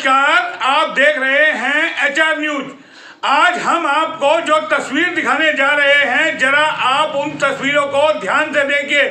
नमस्कार, आप देख रहे हैं HR न्यूज। आज हम आपको जो तस्वीर दिखाने जा रहे हैं, जरा आप उन तस्वीरों को ध्यान से देखिए।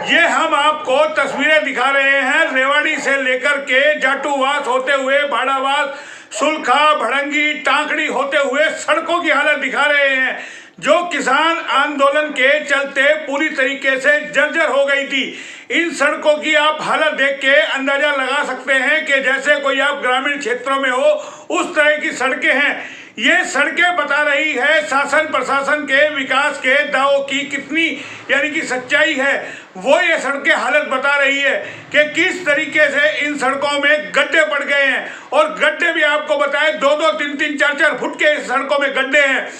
ये हम आपको तस्वीरें दिखा रहे हैं रेवाड़ी से लेकर के जाटूवास होते हुए भाड़ावास, सुलखा, भड़ंगी, टांकड़ी होते हुए सड़कों की हालत दिखा रहे हैं, जो किसान आंदोलन के चलते पूरी तरीके से जर्जर हो गई थी। इन सड़कों की आप हालत देख के अंदाजा लगा सकते हैं कि जैसे कोई आप ग्रामीण क्षेत्रों में हो, उस तरह की सड़कें हैं। ये सड़कें बता रही है शासन प्रशासन के विकास के दावों की कितनी यानी कि सच्चाई है। वो ये सड़कें हालत बता रही है कि किस तरीके से इन सड़कों में गड्ढे पड़ गए हैं, और गड्ढे भी आपको बताएं 2-2, 3-3, 4-4 फुट के इस सड़कों में गड्ढे हैं।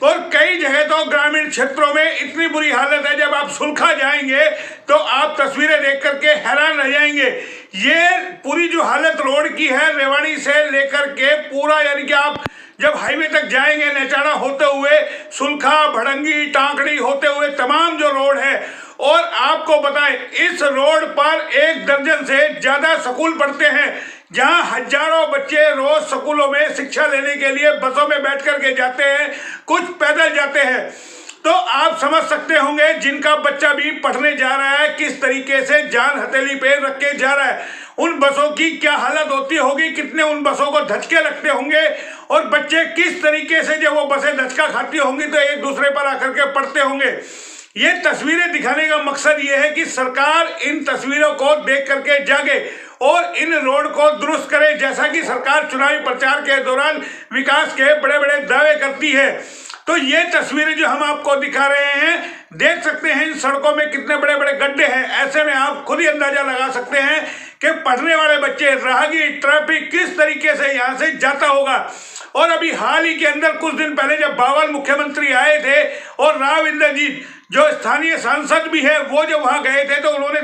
और कई जगह तो ग्रामीण क्षेत्रों में इतनी बुरी हालत है, जब आप सुलखा जाएंगे तो आप तस्वीरें देख करके हैरान रह जाएंगे। ये पूरी जो हालत रोड की है, रेवाड़ी से लेकर के पूरा यानी कि आप जब हाईवे तक जाएंगे, नेचाड़ा होते हुए सुलखा, भड़ंगी, टांकड़ी होते हुए तमाम जो रोड है, और आपको बताएं इस रोड पर 1 दर्जन से ज्यादा स्कूल पढ़ते हैं, जहां हजारों बच्चे रोज स्कूलों में शिक्षा लेने के लिए बसों में बैठ करके जाते हैं, कुछ पैदल जाते हैं। तो आप समझ सकते होंगे जिनका बच्चा भी पढ़ने जा रहा है, किस तरीके से जान हथेली पे रख के जा रहा है, उन बसों की क्या हालत होती होगी, कितने उन बसों को धचके लगते होंगे, और बच्चे किस तरीके से जब वो बसें धचका खाती होंगी तो एक दूसरे पर आकर के पढ़ते होंगे। ये तस्वीरें दिखाने का मकसद ये है कि सरकार इन तस्वीरों को देख करके जागे और इन रोड को दुरुस्त करे, जैसा कि सरकार चुनावी प्रचार के दौरान विकास के बड़े बड़े दावे करती है। तो ये तस्वीरें जो हम आपको दिखा रहे हैं, देख सकते हैं इन सड़कों में कितने बड़े बड़े गड्ढे हैं। ऐसे में आप खुद ही अंदाजा लगा सकते हैं कि पढ़ने वाले बच्चे, राहगीर, ट्रैफिक किस तरीके से यहाँ से जाता होगा। और अभी हाल ही के अंदर कुछ दिन पहले जब बावल मुख्यमंत्री आए थे और राव इंद्रजीत जो स्थानीय सांसद भी है, वो जब वहां गए थे तो उन्होंने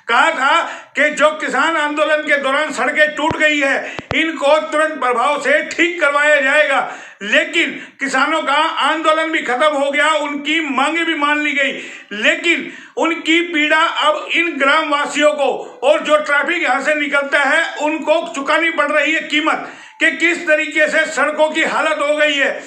कहा था कि जो किसान आंदोलन के दौरान सड़कें टूट गई है, इनको तुरंत प्रभाव से ठीक करवाया जाएगा। लेकिन किसानों का आंदोलन भी खत्म हो गया, उनकी मांगे भी मान ली गई, लेकिन उनकी पीड़ा अब इन ग्राम वासियों को और जो ट्रैफिक यहाँ से निकलता है उनको चुकानी पड़ रही है कीमत, कि किस तरीके से सड़कों की हालत हो गई है।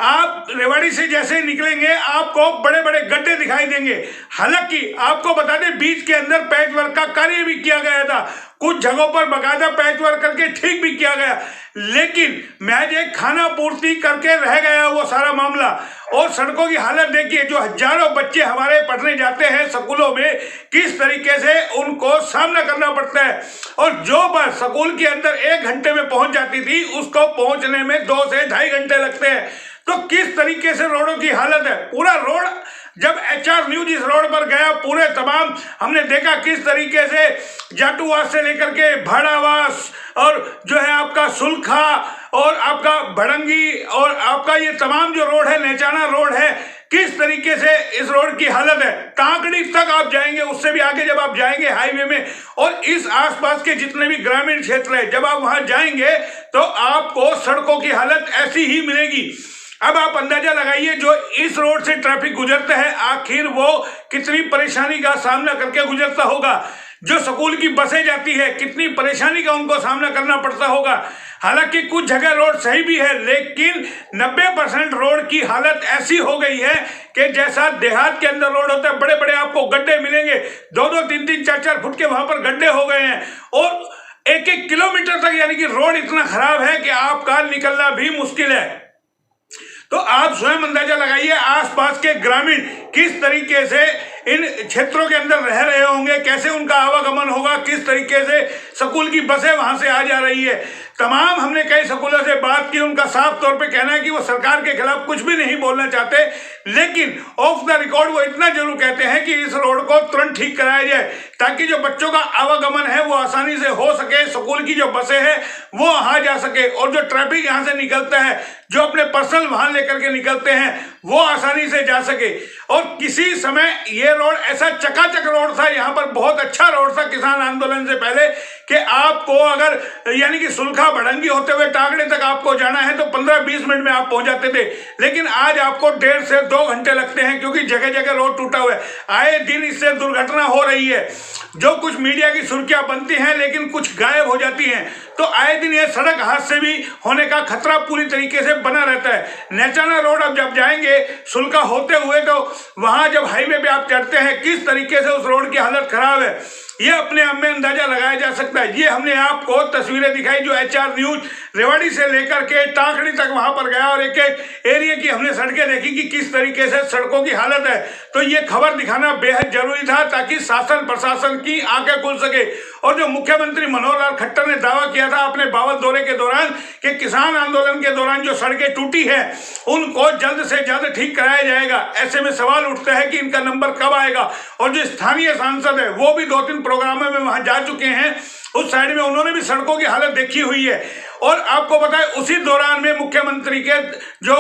आप रेवाड़ी से जैसे निकलेंगे आपको बड़े बड़े गड्ढे दिखाई देंगे। हालांकि आपको बता दें बीच के अंदर पैच वर्क का कार्य भी किया गया था, कुछ जगहों पर बाकायदा पैच वर्क करके ठीक भी किया गया, लेकिन महज एक खाना पूर्ति करके रह गया वो सारा मामला। और सड़कों की हालत देखिए, जो हजारों बच्चे हमारे पढ़ने जाते हैं स्कूलों में, किस तरीके से उनको सामना करना पड़ता है। और जो बस स्कूल के अंदर 1 घंटे में पहुंच जाती थी, उसको पहुंचने में 2 से 2.5 घंटे लगते हैं। तो किस तरीके से रोडों की हालत है। पूरा रोड, जब HR न्यूज इस रोड पर गया, पूरे तमाम हमने देखा किस तरीके से जाटूवास से लेकर के भाड़ावास और जो है आपका सुलखा और आपका भड़ंगी और आपका ये तमाम जो रोड है, नेचाना रोड है, किस तरीके से इस रोड की हालत है। टांकड़ी तक आप जाएंगे, उससे भी आगे जब आप जाएंगे हाईवे में, और इस आसपास के जितने भी ग्रामीण क्षेत्र है, जब आप वहां जाएंगे तो आपको सड़कों की हालत ऐसी ही मिलेगी। अब आप अंदाजा लगाइए जो इस रोड से ट्रैफिक गुजरता है, आखिर वो कितनी परेशानी का सामना करके गुजरता होगा। जो स्कूल की बसें जाती है, कितनी परेशानी का उनको सामना करना पड़ता होगा। हालांकि कुछ जगह रोड सही भी है, लेकिन 90% रोड की हालत ऐसी हो गई है कि जैसा देहात के अंदर रोड होता है, बड़े बड़े आपको गड्ढे मिलेंगे, 2-2, 3-3, 4-4 फुट के वहां पर गड्ढे हो गए हैं, और 1-1 किलोमीटर तक यानी कि रोड इतना खराब है कि आपका निकलना भी मुश्किल है। तो आप स्वयं अंदाजा लगाइए आसपास के ग्रामीण किस तरीके से इन क्षेत्रों के अंदर रह रहे होंगे, कैसे उनका आवागमन होगा, किस तरीके से स्कूल की बसें वहां से आ जा रही है। तमाम हमने कई स्कूलों से बात की, उनका साफ तौर पे कहना है कि वो सरकार के खिलाफ कुछ भी नहीं बोलना चाहते, लेकिन ऑफ द रिकॉर्ड वो इतना जरूर कहते हैं कि इस रोड को तुरंत ठीक कराया जाए, ताकि जो बच्चों का आवागमन है वो आसानी से हो सके, स्कूल की जो बसें हैं वो वहां जा सके, और जो ट्रैफिक यहाँ से निकलता है, जो अपने पर्सनल वाहन लेकर के निकलते हैं, वो आसानी से जा सके। और किसी समय ये रोड ऐसा चकाचक रोड था, यहाँ पर बहुत अच्छा रोड था किसान आंदोलन से पहले, कि आपको अगर यानी कि सुलखा, भड़ंगी होते हुए टांगड़े तक आपको जाना है तो 15-20 मिनट में आप पहुंच जाते थे, लेकिन आज आपको 1.5 से 2 घंटे लगते हैं, क्योंकि जगह जगह रोड टूटा हुआ है। आए दिन इससे दुर्घटना हो रही है, जो कुछ मीडिया की सुर्खियां बनती हैं लेकिन कुछ गायब हो जाती हैं। तो आए दिन ये सड़क हादसे भी होने का खतरा पूरी तरीके से बना रहता है। नेचाना रोड अब जब जाएंगे सुलका होते हुए तो वहां जब हाईवे पे आप चढ़ते हैं किस तरीके से उस रोड की हालत खराब है ये अपने आप में अंदाजा लगाया जा सकता है। ये हमने आपको तस्वीरें दिखाई जो HR न्यूज रेवाड़ी से लेकर के टाकड़ी तक वहां पर गया और एक एक एरिया की हमने सड़कें देखी कि किस तरीके से सड़कों की हालत है। तो ये खबर दिखाना बेहद जरूरी था ताकि शासन प्रशासन की आंखें खुल सके। और जो मुख्यमंत्री मनोहर लाल खट्टर ने दावा किया था अपने बावल दौरे के दौरान कि किसान आंदोलन के दौरान जो सड़कें टूटी है उनको जल्द से जल्द ठीक कराया जाएगा। ऐसे में सवाल उठता है कि इनका नंबर कब आएगा। और जो स्थानीय सांसद है वो भी 2-3 प्रोग्रामों में वहां जा चुके हैं, उस साइड में उन्होंने भी सड़कों की हालत देखी हुई है। और आपको बताएं उसी दौरान में मुख्यमंत्री के जो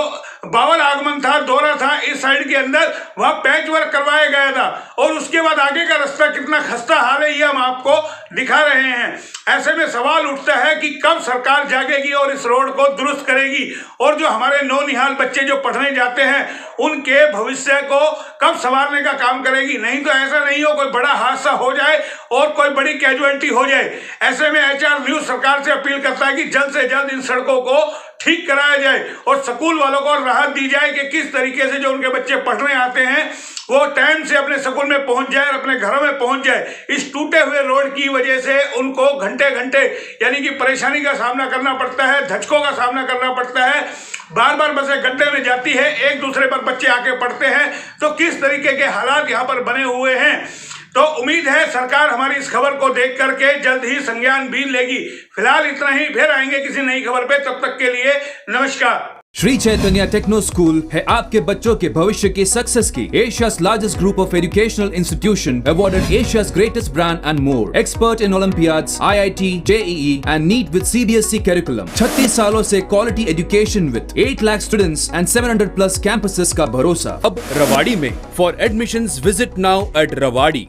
बावल आगमन था दौरा था इस साइड के अंदर वह पैच वर्क करवाया गया था और उसके बाद आगे का रास्ता कितना खस्ता हाल है ये हम आपको दिखा रहे हैं। ऐसे में सवाल उठता है कि कब सरकार जागेगी और इस रोड को दुरुस्त करेगी और जो हमारे नौनिहाल बच्चे जो पढ़ने जाते हैं उनके भविष्य को कब संवारने का काम करेगी। नहीं तो ऐसा नहीं हो कोई बड़ा हादसा हो जाए और कोई बड़ी कैजुअलिटी हो जाए। ऐसे में HR न्यूज सरकार से अपील करता है कि जल्द से जल्द इन सड़कों को ठीक कराया जाए और स्कूल वालों को राहत दी जाए कि किस तरीके से जो उनके बच्चे पढ़ने आते हैं वो टाइम से अपने स्कूल में पहुंच जाए और अपने घरों में पहुंच जाए। इस टूटे हुए रोड की वजह से उनको घंटे घंटे यानी कि परेशानी का सामना करना पड़ता है, धचकों का सामना करना पड़ता है। बार बार बसें गड्ढे में जाती है, एक दूसरे पर बच्चे आके पढ़ते हैं। तो किस तरीके के हालात यहाँ पर बने हुए हैं। तो उम्मीद है सरकार हमारी इस खबर को देख करके जल्द ही संज्ञान भी लेगी। फिलहाल इतना ही, फिर आएंगे किसी नई खबर पे। तब तक के लिए नमस्कार। श्री चैतन्य टेक्नो स्कूल है आपके बच्चों के भविष्य की सक्सेस की एशिया's largest group of educational institution awarded Asia's greatest brand and more. Expert in Olympiads, IIT, JEE and NEET with CBSE curriculum. 36 सालों से quality education with 8 lakh students and 700 plus campuses का भरोसा अब रवाड़ी में. For admissions visit now at Rawadi.